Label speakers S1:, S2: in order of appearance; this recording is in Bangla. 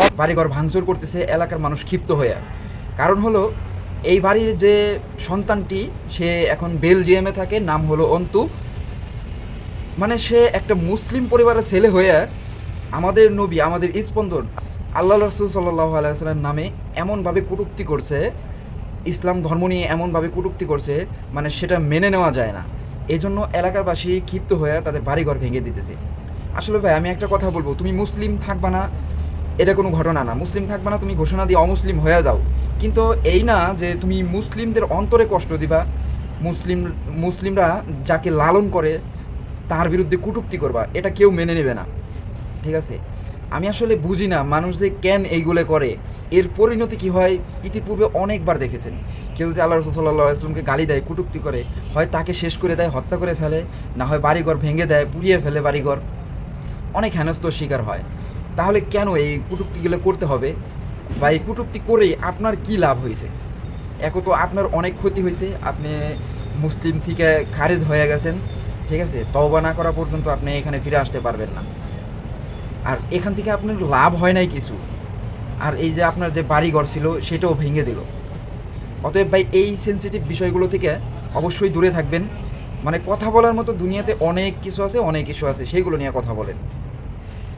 S1: সব বাড়িঘর ভাঙচুর করতেছে এলাকার মানুষ ক্ষিপ্ত হয়ে। কারণ হলো এই বাড়ির যে সন্তানটি সে এখন বেলজিয়ামে থাকে, নাম হলো অন্তু। মানে সে একটা মুসলিম পরিবারের ছেলে হয়ে আমাদের নবী, আমাদের স্পন্দন আল্লাহ রসুল সাল্লাল্লাহু আলাইহি ওয়াসাল্লামের নামে এমনভাবে কটূক্তি করছে, ইসলাম ধর্ম নিয়ে এমনভাবে কটূক্তি করছে, মানে সেটা মেনে নেওয়া যায় না। এই জন্য এলাকাবাসী ক্ষিপ্ত হয়ে তাদের বাড়িঘর ভেঙে দিতেছে। আসলে ভাই আমি একটা কথা বলবো, তুমি মুসলিম থাকবা না এটা কোনো ঘটনা না, মুসলিম থাকবা না তুমি ঘোষণা দিয়ে অমুসলিম হয়ে যাও, কিন্তু এই না যে তুমি মুসলিমদের অন্তরে কষ্ট দিবা, মুসলিমরা যাকে লালন করে তার বিরুদ্ধে কটূক্তি করবা, এটা কেউ মেনে নেবে না। ঠিক আছে, আমি আসলে বুঝি না মানুষ যে কেন এইগুলো করে, এর পরিণতি কি হয় ইতিপূর্বে অনেকবার দেখেছেন। কেউ যে আল্লাহ রসুল সাল্লাল্লাহু আলাইহি ওয়াসাল্লামকে গালি দেয়, কটূক্তি করে, হয় তাকে শেষ করে দেয়, হত্যা করে ফেলে, না হয় বাড়িঘর ভেঙে দেয়, পুড়িয়ে ফেলে বাড়িঘর, অনেক হেনস্থার শিকার হয়। তাহলে কেন এই কটূক্তিগুলো করতে হবে, বা এই কটূক্তি করেই আপনার কি লাভ হয়েছে? এক তো আপনার অনেক ক্ষতি হয়েছে, আপনি মুসলিম থেকে খারিজ হয়ে গেছেন। ঠিক আছে, তওবা না করা পর্যন্ত আপনি এখানে ফিরে আসতে পারবেন না। আর এখান থেকে আপনার লাভ হয় নাই কিছু, আর এই যে আপনার যে বাড়িঘর ছিল সেটাও ভেঙে দিল। অতএব ভাই এই সেন্সিটিভ বিষয়গুলো থেকে অবশ্যই দূরে থাকবেন। মানে কথা বলার মতো দুনিয়াতে অনেক কিছু আছে, অনেক কিছু আছে, সেইগুলো নিয়ে কথা বলেন।